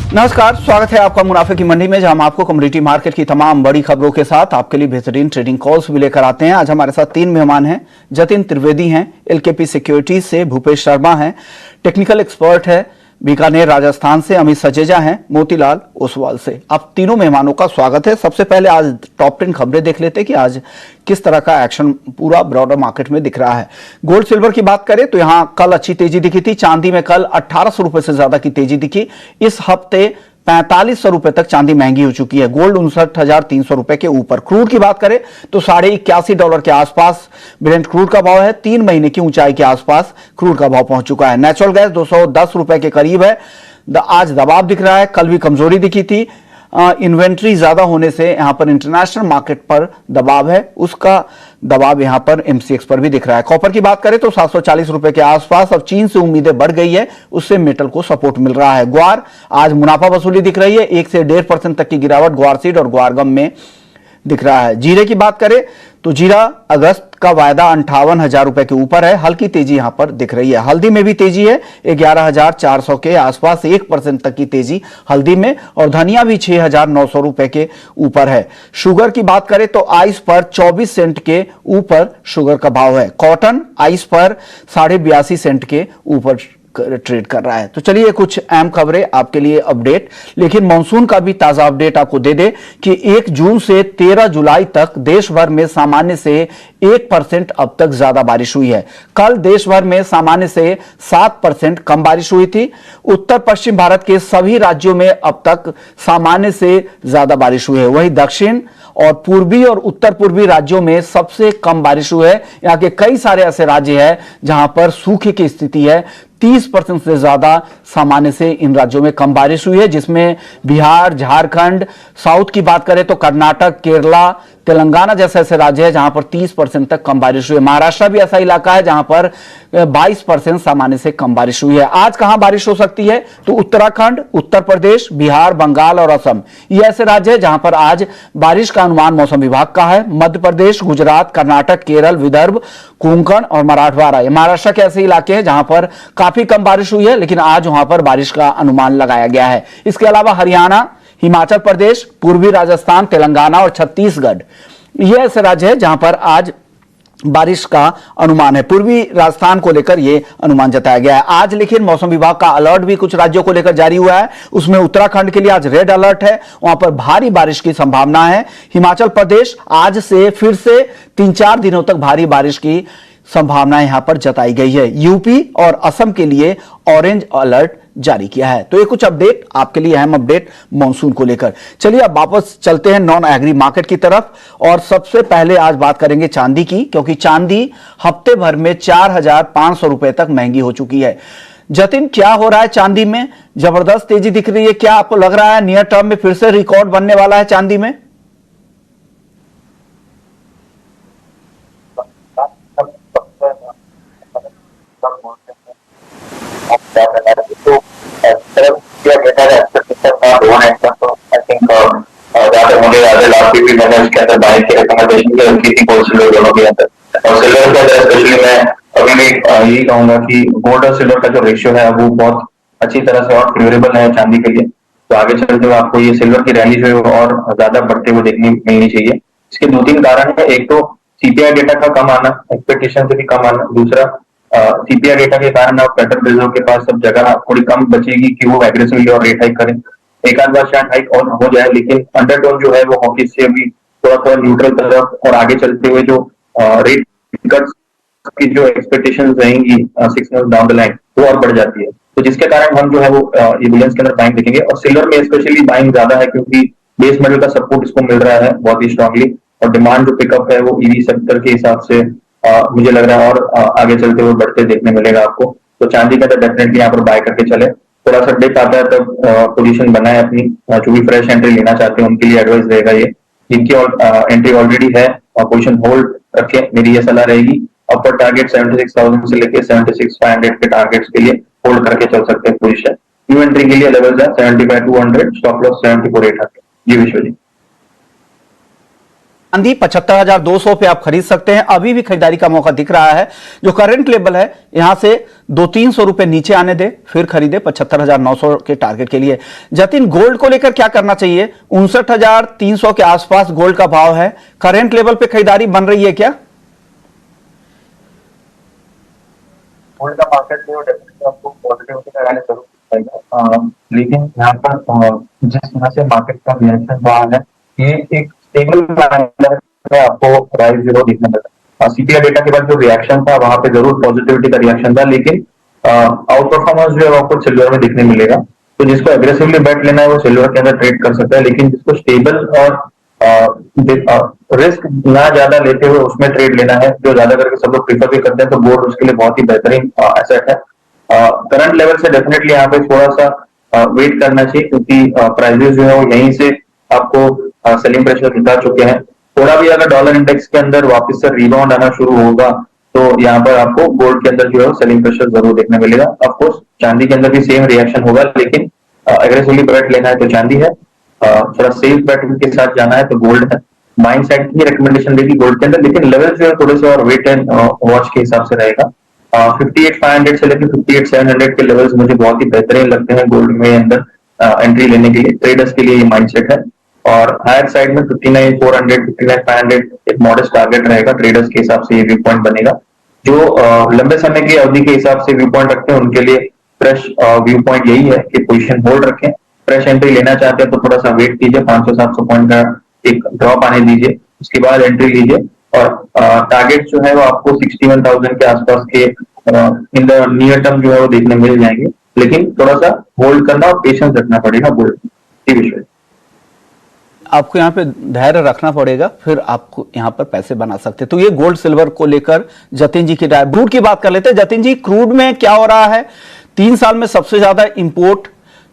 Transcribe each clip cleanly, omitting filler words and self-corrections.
नमस्कार, स्वागत है आपका मुनाफे की मंडी में, जहां हम आपको कमोडिटी मार्केट की तमाम बड़ी खबरों के साथ आपके लिए बेहतरीन ट्रेडिंग कॉल्स भी लेकर आते हैं। आज हमारे साथ तीन मेहमान हैं। जतिन त्रिवेदी हैं, एलकेपी सिक्योरिटीज से, भूपेश शर्मा हैं, टेक्निकल एक्सपर्ट है बीकानेर राजस्थान से, अमित सचेजा हैं मोतीलाल ओसवाल से। आप तीनों मेहमानों का स्वागत है। सबसे पहले आज टॉप 10 खबरें देख लेते हैं कि आज किस तरह का एक्शन पूरा ब्रॉडर मार्केट में दिख रहा है। गोल्ड सिल्वर की बात करें तो यहां कल अच्छी तेजी दिखी थी। चांदी में कल 1800 रुपए से ज्यादा की तेजी दिखी। इस हफ्ते 4500 रुपए तक चांदी महंगी हो चुकी है। गोल्ड 59,300 रुपए के ऊपर। क्रूड की बात करें तो $81.5 के आसपास ब्रेंट क्रूड का भाव है। 3 महीने की ऊंचाई के आसपास क्रूड का भाव पहुंच चुका है। नेचुरल गैस 210 रुपए के करीब है। आज दबाव दिख रहा है, कल भी कमजोरी दिखी थी। इन्वेंट्री ज्यादा होने से यहां पर इंटरनेशनल मार्केट पर दबाव है, उसका दबाव यहां पर एमसीएक्स पर भी दिख रहा है। कॉपर की बात करें तो 740 रुपए के आसपास। अब चीन से उम्मीदें बढ़ गई है, उससे मेटल को सपोर्ट मिल रहा है। ग्वार आज मुनाफा वसूली दिख रही है, 1 से 1.5% तक की गिरावट ग्वार सीड और ग्वार गम में दिख रहा है। जीरे की बात करें तो जीरा अगस्त का वायदा 58,000 रुपए के ऊपर है, हल्की तेजी यहां पर दिख रही है। हल्दी में भी तेजी है, 11,400 के आसपास, 1% तक की तेजी हल्दी में। और धनिया भी 6,900 रुपए के ऊपर है। शुगर की बात करें तो आइस पर 24 सेंट के ऊपर शुगर का भाव है। कॉटन आइस पर 82.5 सेंट के ऊपर ट्रेड कर रहा है। तो चलिए कुछ अहम खबरें आपके लिए अपडेट, लेकिन मॉनसून का भी ताजा अपडेट आपको दे दे कि 1 जून से 13 जुलाई तक देश भर में सामान्य से 1% अब तक ज्यादा बारिश हुई है। कल देश भर में सामान्य से 7% कम बारिश हुई थी। उत्तर पश्चिम भारत के सभी राज्यों में अब तक सामान्य से ज्यादा बारिश हुई है। वहीं दक्षिण और पूर्वी और उत्तर पूर्वी राज्यों में सबसे कम बारिश हुई है। यहाँ के कई सारे ऐसे राज्य हैं जहां पर सूखे की स्थिति है। 30% से ज्यादा सामान्य से इन राज्यों में कम बारिश हुई है, जिसमें बिहार, झारखंड, साउथ की बात करें तो कर्नाटक, केरला, तेलंगाना जैसे ऐसे राज्य है जहां पर 30% तक कम बारिश हुई है। महाराष्ट्र भी ऐसा इलाका है जहां पर 22% सामान्य से कम बारिश हुई है। आज कहां बारिश हो सकती है तो उत्तराखंड, उत्तर प्रदेश, बिहार, बंगाल और असम, ये ऐसे राज्य है जहां पर आज बारिश का अनुमान मौसम विभाग का है। मध्य प्रदेश, गुजरात, कर्नाटक, केरल, विदर्भ, कोंकण और मराठवाड़ा, ये महाराष्ट्र के ऐसे इलाके हैं जहां पर काफी कम बारिश हुई है, लेकिन आज वहां पर बारिश का अनुमान लगाया गया है। इसके अलावा हरियाणा, हिमाचल प्रदेश, पूर्वी राजस्थान, तेलंगाना और छत्तीसगढ़, ये ऐसे राज्य है जहां पर आज बारिश का अनुमान है। पूर्वी राजस्थान को लेकर यह अनुमान जताया गया है आज। लेकिन मौसम विभाग का अलर्ट भी कुछ राज्यों को लेकर जारी हुआ है। उसमें उत्तराखंड के लिए आज रेड अलर्ट है, वहां पर भारी बारिश की संभावना है। हिमाचल प्रदेश आज से फिर से 3-4 दिनों तक भारी बारिश की संभावना यहां पर जताई गई है। यूपी और असम के लिए ऑरेंज अलर्ट जारी किया है। तो ये कुछ अपडेट आपके लिए, अहम अपडेट मॉनसून को लेकर। चलिए अब वापस चलते हैं नॉन एग्री मार्केट की तरफ, और सबसे पहले आज बात करेंगे चांदी की, क्योंकि चांदी हफ्ते भर में 4,500 रुपए तक महंगी हो चुकी है। जतिन, क्या हो रहा है चांदी में? जबरदस्त तेजी दिख रही है, क्या आपको लग रहा है नियर टर्म में फिर से रिकॉर्ड बनने वाला है चांदी में? यही कहूंगा कि गोल्ड और सिल्वर का जो रेशियो है वो बहुत अच्छी तरह से और फेवरेबल है चांदी के लिए। तो आगे चलते हुए आपको ये सिल्वर की रैली जो है और ज्यादा बढ़ते हुए देखने मिलनी चाहिए। इसके 2-3 कारण है। एक तो सीपीआई डेटा का कम आना, एक्सपेक्टेशन से भी कम आना। दूसरा, सीपीआई डेटा के कारण अब फेडरल रिजर्व के पास अब जगह थोड़ी कम बचेगी कि वो एग्रेसिवली और रेट हाइक करें। एक आध बार शायद हाइक और हो जाए, लेकिन अंडरटोन जो है वो हॉकिश से अभी थोड़ा थोड़ा न्यूट्रल तरफ, और आगे चलते हुए जो रेट कट्स की जो एक्सपेक्टेशन रहेंगी 6 मंथ डाउन द लाइन, वो और बढ़ जाती है। तो जिसके कारण हम जो है वो ये बिलियंस के अंदर बाइंग देखेंगे। और सिल्वर में स्पेशली बाइंग ज्यादा है, क्योंकि बेस मेटल का सपोर्ट इसको मिल रहा है बहुत ही स्ट्रांगली, और डिमांड जो पिकअप है वो ईवी सेक्टर के हिसाब से मुझे लग रहा है और आगे चलते हुए बढ़ते देखने मिलेगा आपको। तो चांदी का तो डेफिनेटली यहाँ पर बाय करके चले। थोड़ा सा डिप आता है तब पोजीशन बनाए अपनी। जो भी फ्रेश एंट्री लेना चाहते हैं उनके लिए एडवाइस रहेगा ये। जिनकी एंट्री ऑलरेडी है और पोजीशन होल्ड रखे, मेरी ये सलाह रहेगी। अपर टारगेट 76,000 से लेकर 76,500 के टारगेट्स के लिए होल्ड करके चल सकते हैं पोजीशन। न्यू एंट्री के लिए लेवल है 75,200, स्टॉप लॉस 74,800। जी विश्व जी। चांदी 75,200 पे आप खरीद सकते हैं, अभी भी खरीदारी का मौका दिख रहा है। जो करंट लेवल है यहां से 200-300 रुपए नीचे आने दे, फिर खरीदे 75,900 के टारगेट के लिए। जतिन, गोल्ड को लेकर क्या करना चाहिए? 59,300 के आसपास गोल्ड का भाव है, करंट लेवल पे खरीदारी बन रही है क्या? गोल्ड का मार्केट जो डेफिनेटली आपको पॉजिटिविटी का रहने जरूर पड़ेगा, लेकिन यहाँ पर जिस तरह से मार्केट का रिएक्शन रहा है, ये एक स्टेबल में आपको प्राइस जीरो देखने मिला। सीपीआई डेटा के बाद जो रिएक्शन था वहां पे जरूर पॉजिटिविटी का रिएक्शन था, लेकिन आउट परफॉर्मेंस जो है आपको सिल्वर में दिखने मिलेगा। तो जिसको एग्रेसिवली बेट लेना है वो सिल्वर के अंदर ट्रेड कर सकता है, लेकिन जिसको स्टेबल और रिस्क ना ज्यादा लेते हुए उसमें ट्रेड लेना है, जो ज्यादा करके सब लोग प्रीफर भी करते हैं, तो गोल्ड उसके लिए बहुत ही बेहतरीन एसेट है। करंट लेवल से डेफिनेटली यहाँ पे थोड़ा सा वेट करना चाहिए, क्योंकि प्राइसेस जो है वो यहीं से आपको सेलिंग प्रेशर दिखा चुके हैं। थोड़ा भी अगर डॉलर इंडेक्स के अंदर वापस से रिबाउंड आना शुरू होगा तो यहाँ पर आपको गोल्ड के अंदर जो है सेलिंग प्रेशर जरूर देखने मिलेगा। ऑफकोर्स चांदी के अंदर भी सेम रिएक्शन होगा, लेकिन एग्रेसिवली बेट लेना है तो चांदी है, थोड़ा सेफ बेट के साथ जाना है तो गोल्ड है। बाइंग साइड की रिकमेंडेशन देगी गोल्ड के अंदर, लेकिन लेवल जो है थोड़े से और वेट एंड वॉच के हिसाब से रहेगा। 58,500 से लेकर 58,700 के लेवल्स मुझे बहुत ही बेहतरीन लगते हैं गोल्ड में अंदर एंट्री लेने के लिए, ट्रेडर्स के लिए ये माइंडसेट है। और हायर साइड में 59,400, 59,500 एक मॉडेस्ट टारगेट रहेगा, ट्रेडर्स के हिसाब से ये व्यू पॉइंट बनेगा। जो लंबे समय की अवधि के हिसाब से व्यू पॉइंट रखते हैं उनके लिए फ्रेश व्यू पॉइंट यही है कि पोजीशन होल्ड रखें। फ्रेश एंट्री लेना चाहते हैं तो थोड़ा सा वेट कीजिए, 500-700 पॉइंट का एक ड्रॉप आने दीजिए, उसके बाद एंट्री लीजिए। और टारगेट जो है वो आपको 61,000 के आसपास के इन द नियर टर्म जो है वो देखने मिल जाएंगे, लेकिन थोड़ा सा होल्ड करना और पेशेंस रखना पड़ेगा गोल्ड। आपको यहाँ पे धैर्य रखना पड़ेगा, फिर आपको यहाँ पर पैसे बना सकते। तो ये गोल्ड सिल्वर को लेकर जतिन जी की राय। क्रूड की बात कर लेते हैं। जतिन जी, क्रूड में क्या हो रहा है? 3 साल में सबसे ज्यादा इंपोर्ट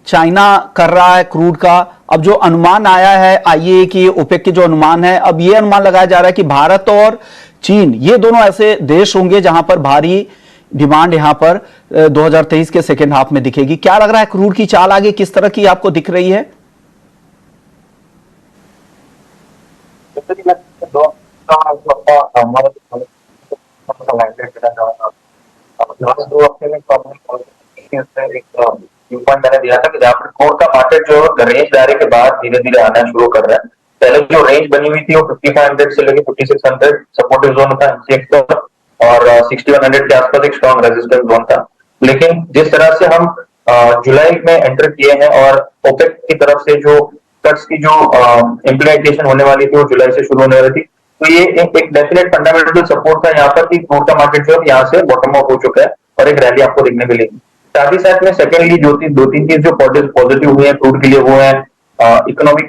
चाइना कर रहा है क्रूड का। अब जो अनुमान आया है आईईए की, ओपेक के जो अनुमान है, अब ये अनुमान लगाया जा रहा है कि भारत और चीन ये दोनों ऐसे देश होंगे जहां पर भारी डिमांड यहां पर 2023 के सेकेंड हाफ में दिखेगी। क्या लग रहा है क्रूड की चाल आगे किस तरह की आपको दिख रही है? मैंने दिया था कि जहाँ पर कोर का मार्केट जो रेंज दायरे के बाद धीरे धीरे आना शुरू कर रहा है। पहले जो रेंज बनी हुई थी वो 5500 से लेकर 5600 सपोर्टिव जोन था एमसीएक्स का, और 6100 के आसपास एक स्ट्रॉन्ग रेजिस्टेंस जोन था। लेकिन जिस तरह से हम जुलाई में एंटर किए हैं और ओपेक की तरफ से जो कट्स की जो इम्प्लीमेंटेशन होने वाली थी वो जुलाई से शुरू होने वाली थी, तो ये एक डेफिनेट फंडामेंटल सपोर्ट था यहाँ पर कि क्रूड का मार्केट जो है यहाँ से बॉटम आउट हो चुका है और एक रैली आपको देखने मिलेगी। साथ ही साथ में सेकेंडली दो तीन चीज जो पॉजिटिव हुई है क्रूड के लिए वो है इकोनॉमिक,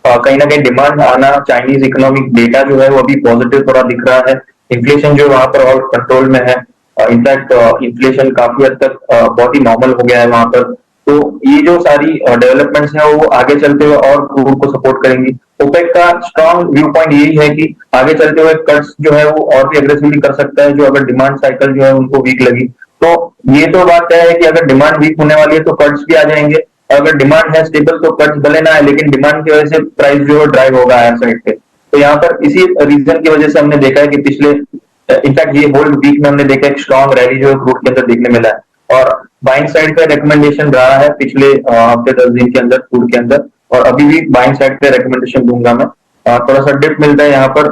कहीं ना कहीं डिमांड आना, चाइनीज इकोनॉमिक डेटा जो है वो अभी पॉजिटिव थोड़ा दिख रहा है। इन्फ्लेशन जो वहां पर और कंट्रोल में है, इनफैक्ट इन्फ्लेशन काफी हद तक बहुत ही नॉर्मल हो गया है वहां पर। तो ये जो सारी डेवलपमेंट्स हैं वो आगे चलते हुए और क्रूड को सपोर्ट करेंगी। ओपेक का स्ट्रॉन्ग व्यू पॉइंट यही है कि आगे चलते हुए कट्स जो है वो और भी एग्रेसिवली कर सकता है, जो अगर डिमांड साइकिल जो है उनको वीक लगी तो ये तो बात तय है कि अगर डिमांड वीक होने वाली है तो कट्स भी आ जाएंगे। अगर डिमांड है स्टेबल तो कट्स भले ना है, लेकिन डिमांड की वजह से प्राइस जो है ड्राइव होगा हायर साइड पे। तो यहाँ पर इसी रीजन की वजह से हमने देखा है कि पिछले इनफैक्ट ये होल वीक में हमने देखा एक स्ट्रॉन्ग रैली जो है क्रूड के अंदर देखने मिला है। और बाइंग साइड का रिकमेंडेशन रहा है पिछले हफ्ते 10 दिन के अंदर क्रूड के अंदर, और अभी भी बाइंग साइड पे रिकमेंडेशन दूंगा मैं। थोड़ा सा डिप मिलता है यहाँ पर,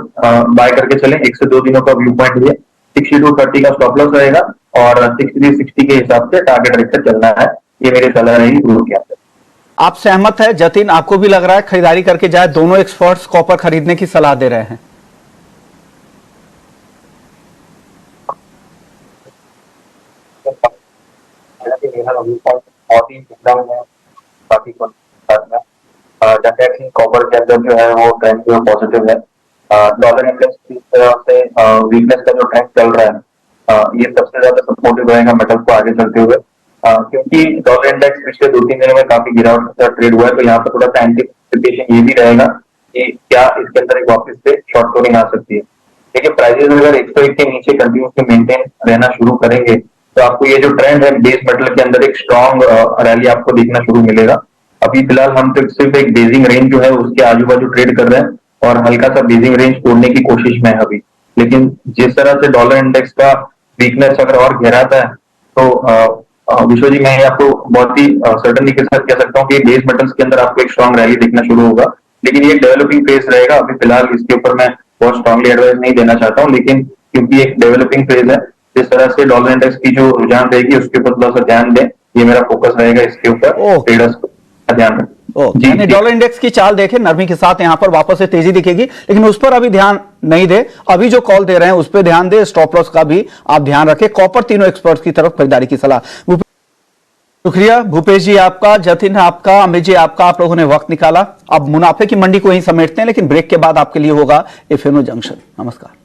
बाय करके चलें। 1 से 2 दिनों का व्यू पॉइंट है, 62.30 का स्टॉप लॉस रहेगा और 63.60 के हिसाब से टारगेट रखकर चलना है। ये मेरी सलाह रहेगी क्रूड के अंदर। आप सहमत है जतिन? आपको भी लग रहा है खरीदारी करके जाए? दोनों एक्सपर्ट्स कॉपर खरीदने की सलाह दे रहे हैं। कॉपर के अंदर जो है वो ट्रेंड जो पॉजिटिव है। डॉलर इंडेक्स की तरह से वीकनेस का जो ट्रेंड चल रहा है ये सबसे ज्यादा सपोर्टिव रहेगा मेटल को आगे चलते हुए, क्योंकि डॉलर इंडेक्स पिछले 2-3 दिनों में काफी गिरावट का ट्रेड हुआ है। तो यहाँ पर थोड़ा सा एंटिसिपेशन ये भी रहेगा कि क्या इसके अंदर एक वापस से शॉर्ट कवरिंग आ सकती है। देखिए प्राइसेस अगर 101 के नीचे कंटिन्यूसली मेंटेन रहना शुरू करेंगे तो आपको ये जो ट्रेंड है बेस मेटल के अंदर एक स्ट्रॉन्ग रैली आपको देखना शुरू मिलेगा। अभी फिलहाल हम तो सिर्फ एक बेसिंग रेंज जो है उसके आजू बाजू ट्रेड कर रहे हैं। और हल्का सा बेसिक रेंज तोड़ने की कोशिश में है अभी। लेकिन जिस तरह से डॉलर इंडेक्स का वीकनेस अगर और गहराता है तो विश्व जी, मैं आपको बहुत ही सर्टनली के साथ कह सकता हूँ कि बेस मेटल्स के अंदर आपको एक स्ट्रॉन्ग रैली देखना शुरू होगा। लेकिन ये डेवलपिंग फेज रहेगा। अभी फिलहाल इसके ऊपर मैं बहुत स्ट्रांगली एडवाइस नहीं देना चाहता हूँ, लेकिन क्योंकि एक डेवलपिंग फेज है, जिस तरह से डॉलर इंडेक्स की जो रुझान रहेगी उसके ऊपर थोड़ा सा ध्यान दें। ये मेरा फोकस रहेगा इसके ऊपर, ट्रेडर्स का ध्यान रखें। यानी डॉलर इंडेक्स की चाल देखें, नरमी के साथ यहां पर वापस से तेजी दिखेगी, लेकिन उस पर अभी ध्यान नहीं दे। अभी जो कॉल दे रहे हैं उस पर ध्यान दे, स्टॉप लॉस का भी आप ध्यान रखें। कॉपर तीनों एक्सपर्ट्स की तरफ खरीदारी की सलाह। शुक्रिया भूपेश जी आपका, जतिन आपका, अमित जी आपका, आप लोगों ने वक्त निकाला। अब मुनाफे की मंडी को यहीं समेटते हैं, लेकिन ब्रेक के बाद आपके लिए होगा इफेनो जंक्शन। नमस्कार।